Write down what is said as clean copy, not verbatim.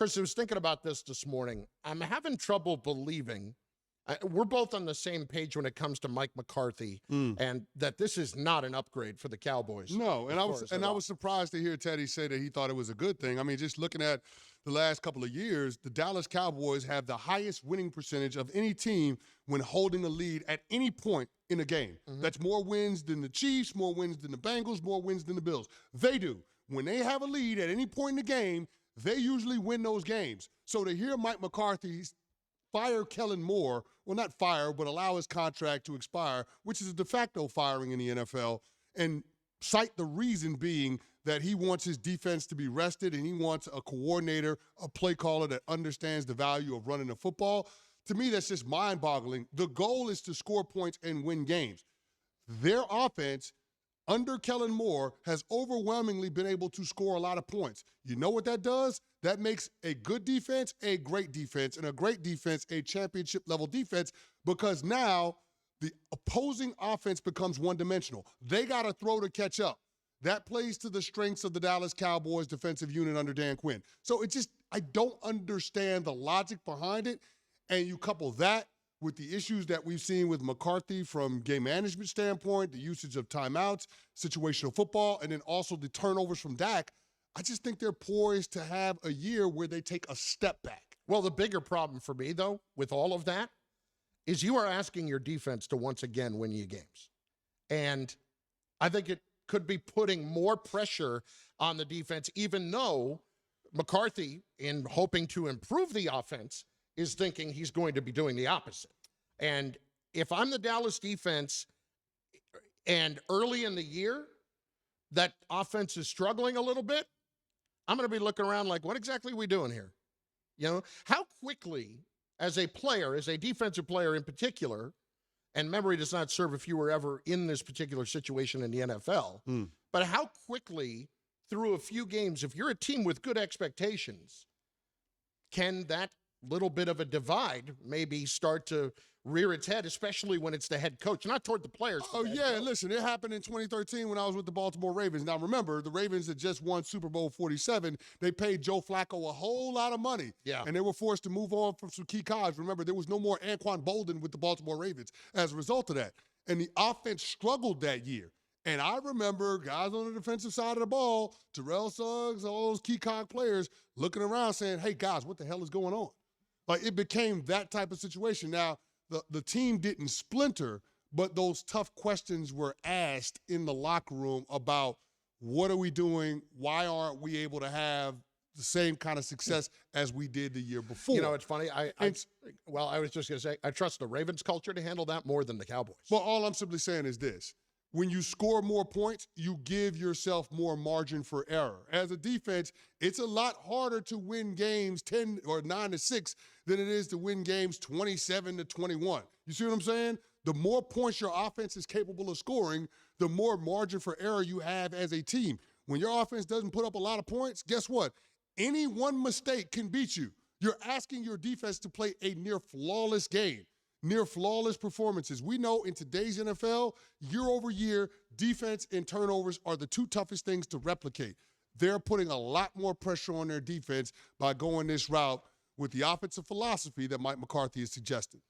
Chris, I was thinking about this morning. I'm having trouble believing we're both on the same page when it comes to Mike McCarthy and that this is not an upgrade for the Cowboys. No, and I was surprised to hear Teddy say that he thought it was a good thing. I mean, just looking at the last couple of years, the Dallas Cowboys have the highest winning percentage of any team when holding a lead at any point in a game. Mm-hmm. That's more wins than the Chiefs, more wins than the Bengals, more wins than the Bills. They do. When they have a lead at any point in the game, they usually win those games. So to hear Mike McCarthy fire Kellen Moore, well, not fire, but allow his contract to expire, which is a de facto firing in the NFL, and cite the reason being that he wants his defense to be rested and he wants a coordinator, a play caller that understands the value of running the football. To me, that's just mind-boggling. The goal is to score points and win games. Their offense under Kellen Moore has overwhelmingly been able to score a lot of points. You know what that does? That makes a good defense a great defense, and a great defense a championship-level defense, because now the opposing offense becomes one-dimensional. They got to throw to catch up. That plays to the strengths of the Dallas Cowboys defensive unit under Dan Quinn. So I don't understand the logic behind it, and you couple that with the issues that we've seen with McCarthy from game management standpoint, the usage of timeouts, situational football, and then also the turnovers from Dak, I just think they're poised to have a year where they take a step back. Well, the bigger problem for me, though, with all of that, is you are asking your defense to once again win you games. And I think it could be putting more pressure on the defense, even though McCarthy, in hoping to improve the offense, is thinking he's going to be doing the opposite. And if I'm the Dallas defense and early in the year that offense is struggling a little bit, I'm going to be looking around like, what exactly are we doing here? You know, how quickly as a player, as a defensive player in particular, and memory does not serve if you were ever in this particular situation in the NFL, but how quickly through a few games, if you're a team with good expectations, can that little bit of a divide maybe start to rear its head, especially when it's the head coach, not toward the players. Oh, yeah, listen, it happened in 2013 when I was with the Baltimore Ravens. Now, remember, the Ravens had just won Super Bowl 47. They paid Joe Flacco a whole lot of money. Yeah. And they were forced to move on from some key guys. Remember, there was no more Anquan Bolden with the Baltimore Ravens as a result of that. And the offense struggled that year. And I remember guys on the defensive side of the ball, Terrell Suggs, all those key cog players, looking around saying, hey, guys, what the hell is going on? Like, it became that type of situation. Now, the team didn't splinter, but those tough questions were asked in the locker room about what are we doing? Why aren't we able to have the same kind of success as we did the year before? You know, it's funny. I was just going to say, I trust the Ravens culture to handle that more than the Cowboys. Well, all I'm simply saying is this. When you score more points, you give yourself more margin for error. As a defense, it's a lot harder to win games 10 or 9-6 than it is to win games 27-21. You see what I'm saying? The more points your offense is capable of scoring, the more margin for error you have as a team. When your offense doesn't put up a lot of points, guess what? Any one mistake can beat you. You're asking your defense to play a near flawless game. Near flawless performances. We know in today's NFL, year over year, defense and turnovers are the two toughest things to replicate. They're putting a lot more pressure on their defense by going this route with the offensive philosophy that Mike McCarthy is suggesting.